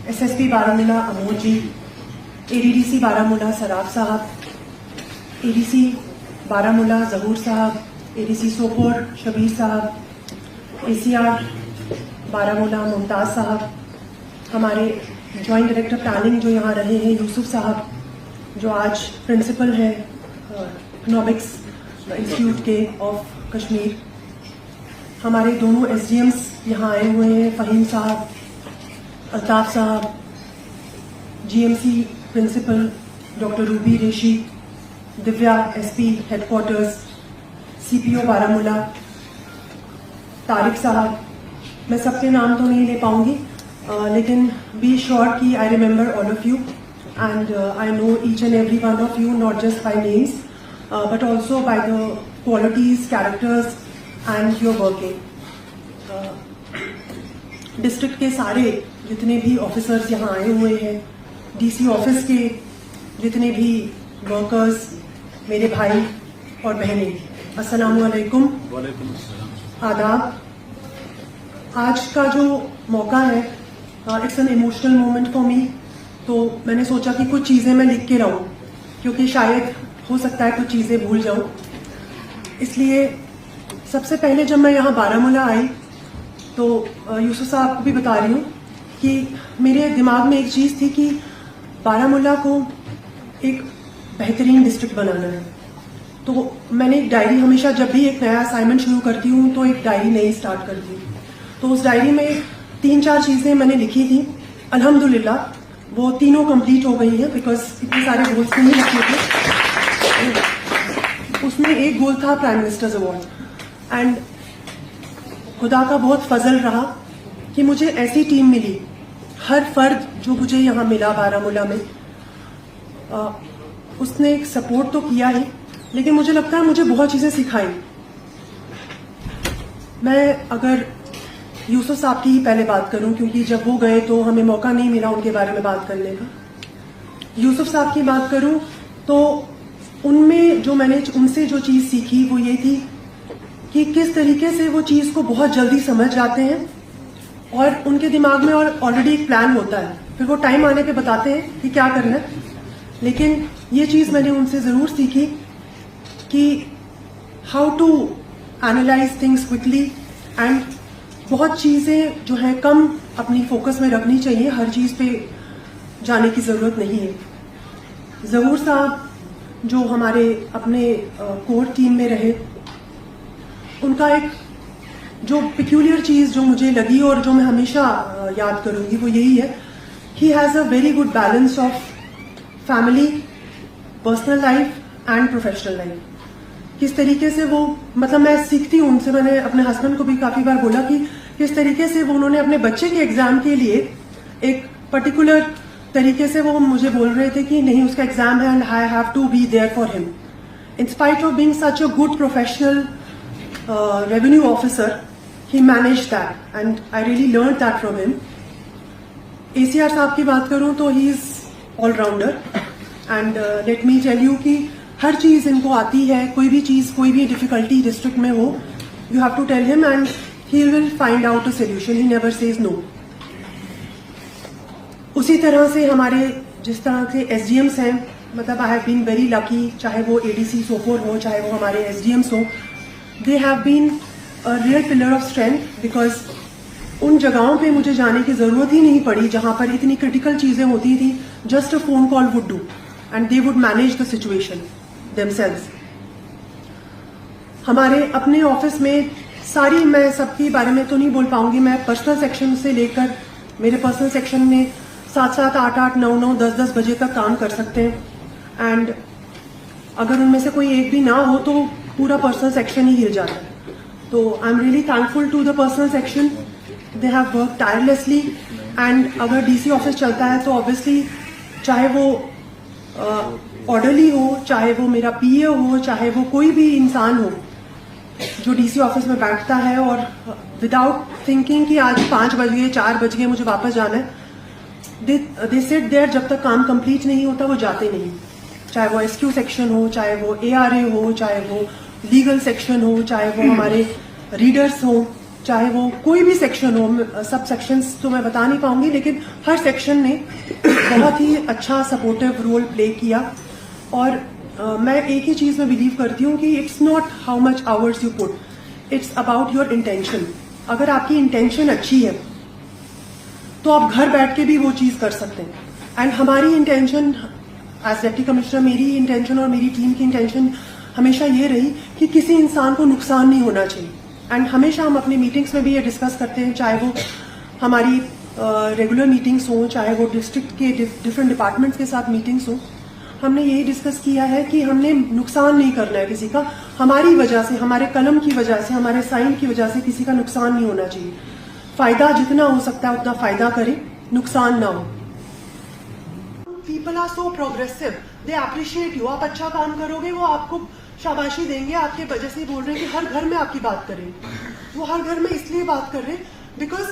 SSP Baramulla Amod जी, ADDC Baramulla Saraf साहब, ADC Baramulla जहूर साहब, ADC Sopore Shabir साहब, एसीआर बारामूला मुमताज साहब, हमारे जॉइंट डायरेक्टर प्लानिंग जो यहाँ रहे हैं यूसुफ साहब, जो आज प्रिंसिपल है इकोनॉमिक्स इंस्टीट्यूट के ऑफ कश्मीर, हमारे दोनों एसडीएम्स यहाँ आए हुए हैं, Faheem sahab, Altaf sahab, GMC principal doctor Ruby Reshi, Divya SP headquarters, CPO Baramulla, Tariq sahab, मैं सबके नाम तो नहीं ले पाऊंगी, लेकिन बी श्योर कि I remember all of you and I know each and every one of you, not just by names but also by the qualities, characters and your working. District के सारे जितने भी ऑफिसर्स यहाँ आए हुए हैं, DC office के जितने भी वर्कर्स, मेरे भाई और बहनें, अस्सलाम वालेकुम, आदाब। आज का जो मौका है it's an emotional moment for me, तो मैंने सोचा कि कुछ चीज़ें मैं लिख के लाऊं, क्योंकि शायद हो सकता है कुछ चीज़ें भूल जाऊं। इसलिए सबसे पहले जब मैं यहाँ बारामूला आई तो यूसुफ साहब को भी बता रही हूँ कि मेरे दिमाग में एक चीज़ थी कि बारामूला को एक बेहतरीन डिस्ट्रिक्ट बनाना है। तो मैंने एक डायरी, हमेशा जब भी एक नया असाइनमेंट शुरू करती हूँ तो एक डायरी नई स्टार्ट करती हूँ। तो उस डायरी में 3-4 चीज़ें मैंने लिखी थी, अल्हम्दुलिल्लाह वो तीनों कंप्लीट हो गई हैं, बिकॉज इतने सारे गोल्स नहीं लिखे थे। उसमें एक गोल था प्राइम मिनिस्टर्स अवार्ड, एंड खुदा का बहुत फजल रहा कि मुझे ऐसी टीम मिली, हर फर्द जो मुझे यहाँ मिला बारामूला में उसने एक सपोर्ट तो किया ही, लेकिन मुझे लगता है मुझे बहुत चीज़ें सिखाई। मैं अगर यूसुफ साहब की ही पहले बात करूं, क्योंकि जब वो गए तो हमें मौका नहीं मिला उनके बारे में बात करने का। यूसुफ साहब की बात करूं तो उनमें जो मैंने उनसे जो चीज़ सीखी वो ये थी कि किस तरीके से वो चीज़ को बहुत जल्दी समझ जाते हैं और उनके दिमाग में और ऑलरेडी एक प्लान होता है, फिर वो टाइम आने पे बताते हैं कि क्या करना है। लेकिन ये चीज़ मैंने उनसे ज़रूर सीखी कि how to analyse things quickly, and बहुत चीज़ें जो है कम अपनी फोकस में रखनी चाहिए, हर चीज़ पे जाने की ज़रूरत नहीं है। ज़हूर साहब जो हमारे अपने कोर टीम में रहे, उनका एक जो पिक्यूलियर चीज़ जो मुझे लगी और जो मैं हमेशा याद करूंगी वो यही है, he has a very good balance of family, personal life and professional life. किस तरीके से वो, मतलब मैं सीखती हूँ उनसे, मैंने अपने हस्बैंड को भी काफ़ी बार बोला कि किस तरीके से वो उन्होंने अपने बच्चे के एग्ज़ाम के लिए एक पर्टिकुलर तरीके से वो मुझे बोल रहे थे कि नहीं उसका एग्ज़ाम है and I have to be there for him. In spite of being such a good professional revenue officer, he manage that and I really learn that from him. ACR साहब की बात करूँ तो he is allrounder, and let me tell you कि हर चीज़ इनको आती है। कोई भी चीज़, कोई भी डिफिकल्टी डिस्ट्रिक्ट में हो, you have to tell him and he will find out a solution, he never says no. उसी तरह से हमारे जिस तरह से एसडीएम्स हैं, मतलब I have been very lucky, चाहे वो एडीसी सोपोर हो, चाहे वो हमारे एसडीएम्स हो, they have been a real pillar of strength, because उन जगहों पे मुझे जाने की ज़रूरत ही नहीं पड़ी जहाँ पर इतनी क्रिटिकल चीज़ें होती थी। Just a phone call would do and they would manage the situation themselves। हमारे अपने ऑफिस में सारी, मैं सबके बारे में तो नहीं बोल पाऊंगी, मैं पर्सनल सेक्शन से लेकर, मेरे पर्सनल सेक्शन में 7-7, 8-8, 9-9, 10-10 बजे तक काम कर सकते हैं, एंड अगर उनमें से कोई एक भी ना हो तो पूरा पर्सनल सेक्शन ही हिल जाता है। तो I am really thankful to the personal section, they have work tirelessly. And अगर डीसी ऑफिस चलता है तो ऑब्वियसली चाहे वो ऑर्डरली हो, चाहे वो मेरा पीए हो, चाहे वो कोई भी इंसान हो जो डीसी ऑफिस में बैठता है और विदाउट थिंकिंग कि आज 5 बज गए, 4 बज गए, मुझे वापस जाना है, दे सिट देयर, जब तक काम कंप्लीट नहीं होता वो जाते नहीं। चाहे वो एसक्यू सेक्शन हो, चाहे वो एआरए हो, चाहे वो लीगल सेक्शन हो, चाहे वो हमारे रीडर्स हो, चाहे वो कोई भी सेक्शन हो, सब सेक्शंस तो मैं बता नहीं पाऊंगी, लेकिन हर सेक्शन ने बहुत ही अच्छा सपोर्टिव रोल प्ले किया। और मैं एक ही चीज में बिलीव करती हूँ कि it's not how much hours you put, it's about your intention. अगर आपकी इंटेंशन अच्छी है तो आप घर बैठ के भी वो चीज कर सकते हैं। एंड हमारी इंटेंशन एज डिप्टी कमिश्नर, मेरी इंटेंशन और मेरी टीम की इंटेंशन हमेशा ये रही कि किसी इंसान को नुकसान नहीं होना चाहिए। एंड हमेशा हम अपनी मीटिंग्स में भी ये डिस्कस करते हैं, चाहे वो हमारी रेगुलर मीटिंग्स हो, चाहे वो डिस्ट्रिक्ट के डिफरेंट डिपार्टमेंट्स के साथ मीटिंग्स हो, हमने यही डिस्कस किया है कि हमने नुकसान नहीं करना है किसी का। हमारी वजह से, हमारे कलम की वजह से, हमारे साइन की वजह से किसी का नुकसान नहीं होना चाहिए। फायदा जितना हो सकता है उतना फायदा करें, नुकसान ना हो। People are so progressive, they appreciate you. आप अच्छा काम करोगे वो आपको शाबाशी देंगे, आपके वजह से बोल रहे हैं कि हर घर में आपकी बात करें। वो हर घर में इसलिए बात कर रहे हैं because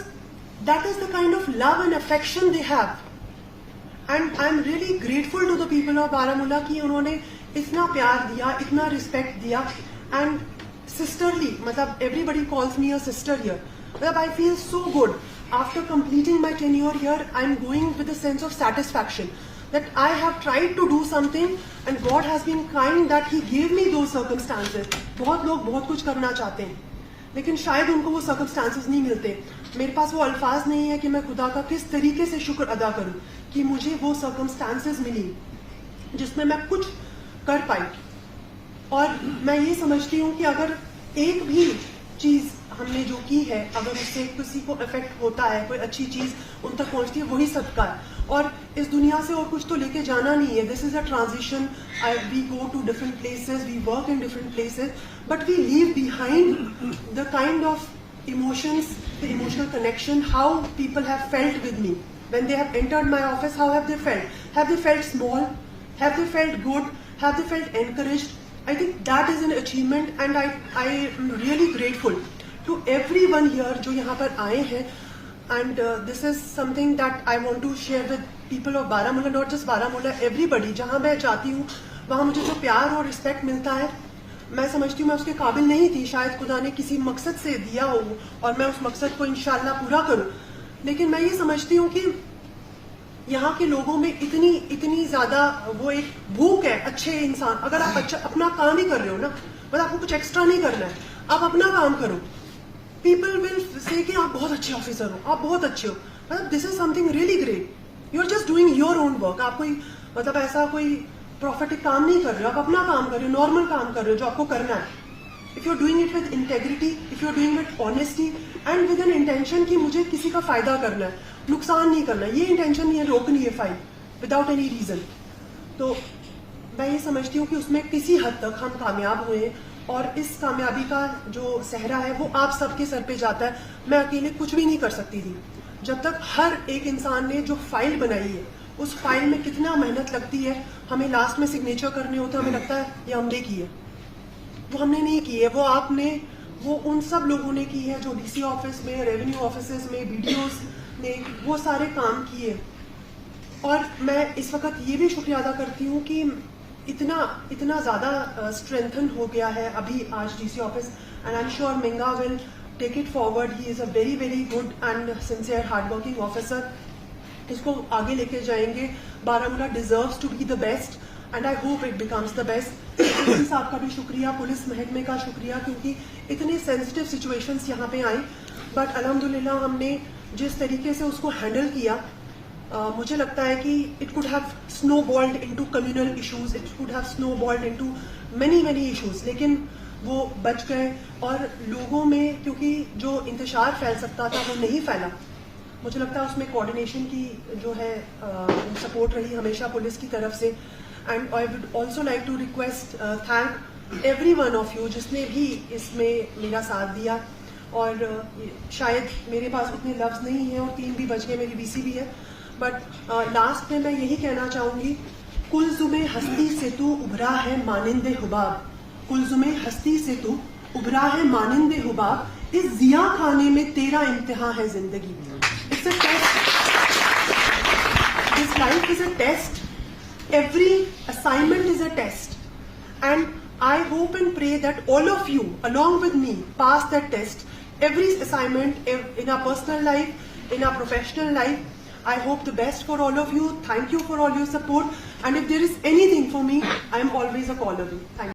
that is the kind of love and affection they have. And I am really grateful to the people of Baramulla कि उन्होंने इतना प्यार दिया, इतना रिस्पेक्ट दिया। एंड सिस्टरली, मतलब everybody calls me a sister here. मतलब I feel so good after completing my tenure here. I am going with a sense of satisfaction that I have tried to do something and God has been kind that He gave me those circumstances. बहुत लोग बहुत कुछ करना चाहते हैं लेकिन शायद उनको वो circumstances नहीं मिलते। मेरे पास वो अल्फाज नहीं है कि मैं खुदा का किस तरीके से शुक्र अदा करूं कि मुझे वो circumstances मिली जिसमें मैं कुछ कर पाई। और मैं ये समझती हूँ कि अगर एक भी चीज हमने जो की है, अगर उससे किसी को इफेक्ट होता है, कोई अच्छी चीज उन तक पहुंचती है, वही सदका है। और इस दुनिया से और कुछ तो लेके जाना नहीं है। This is a transition. We go to different places, we work in different places, but we leave behind the kind of emotions, the emotional connection, how people have felt with me when they have entered my office. How have they felt? Have they felt small? Have they felt good? Have they felt encouraged? I think that is an achievement and I am really grateful to everyone here जो यहाँ पर आए हैं। And this is something that I want to share with people of Baramulla, not just Baramulla, everybody। जहाँ मैं जाती हूँ वहाँ मुझे जो प्यार और रिस्पेक्ट मिलता है, मैं समझती हूँ मैं उसके काबिल नहीं थी। शायद खुदा ने किसी मकसद से दिया हो और मैं उस मकसद को इंशाल्लाह पूरा करूँ। लेकिन मैं ये समझती हूँ कि यहाँ के लोगों में इतनी ज्यादा वो एक भूख है अच्छे इंसान। अगर आप अच्छा अपना काम ही कर रहे हो ना, मतलब आपको कुछ एक्स्ट्रा नहीं करना है, आप अपना काम करो, पीपल विल से कि आप बहुत अच्छे ऑफिसर हो, आप बहुत अच्छे हो। मतलब this is something really great. You are just doing your own work. आप कोई मतलब ऐसा कोई प्रॉफिटिक काम नहीं कर रहे हो, आप अपना काम कर रहे हो, नॉर्मल काम कर रहे हो जो आपको करना है। If you are doing it with integrity, if you are doing with honesty and with an intention कि मुझे किसी का फायदा करना है, नुकसान नहीं करना है, ये इंटेंशन नहीं है, रोकनी है फाइल विदाउट एनी रीजन, तो मैं ये समझती हूँ कि उसमें किसी हद तक हम कामयाब हुए। और इस कामयाबी का जो सहरा है वो आप सबके सर पे जाता है। मैं अकेले कुछ भी नहीं कर सकती थी। जब तक हर एक इंसान ने जो फाइल बनाई है, उस फाइल में कितना मेहनत लगती है, हमें लास्ट में सिग्नेचर करने होते हैं, हमें लगता है ये हमने की है, वो हमने नहीं की है, वो आपने, वो उन सब लोगों ने की है जो डीसी ऑफिस में, रेवेन्यू ऑफिस में, बीडीओस ने वो सारे काम किए। और मैं इस वक्त ये भी शुक्रिया अदा करती हूँ कि इतना ज्यादा स्ट्रेंथन हो गया है अभी आज DC office. And I am sure Minga will take it forward. He is a very very good and sincere hard working officer. इसको आगे लेके जाएंगे। Baramulla deserves to be the best and I hope it becomes the best. DC sahab का भी शुक्रिया, police महकमे का शुक्रिया, क्योंकि इतने सेंसिटिव सिचुएशंस यहाँ पे आई, बट अल्हम्दुलिल्लाह हमने जिस तरीके से उसको हैंडल किया, मुझे लगता है कि it could have snowballed into communal issues, it could have snowballed into many issues, लेकिन वो बच गए। और लोगों में क्योंकि जो इंतशार फैल सकता था वो नहीं फैला, मुझे लगता है उसमें कोऑर्डिनेशन की जो है सपोर्ट रही हमेशा पुलिस की तरफ से। And I would also like to request thank every one of you जिसने भी इसमें मेरा साथ दिया। और शायद मेरे पास उतने लफ्ज नहीं है और 3 भी बच गए, मेरी बीसी भी है, बट लास्ट में मैं यही कहना चाहूंगी, कुलजुमे हस्ती से तू उभरा है मानिंदे हुबाब, कुलजुमे हस्ती से तू उभरा है मानिंदे हुबाब, इस जिया खाने में तेरा इम्तिहान है जिंदगी। It's a test, this life is a test, every assignment is a test, and I hope and pray that all of you along with me pass that test every assignment in our personal life, in our professional life. I hope the best for all of you. Thank you for all your support. And if there is anything for me, I am always a call away. Thank you.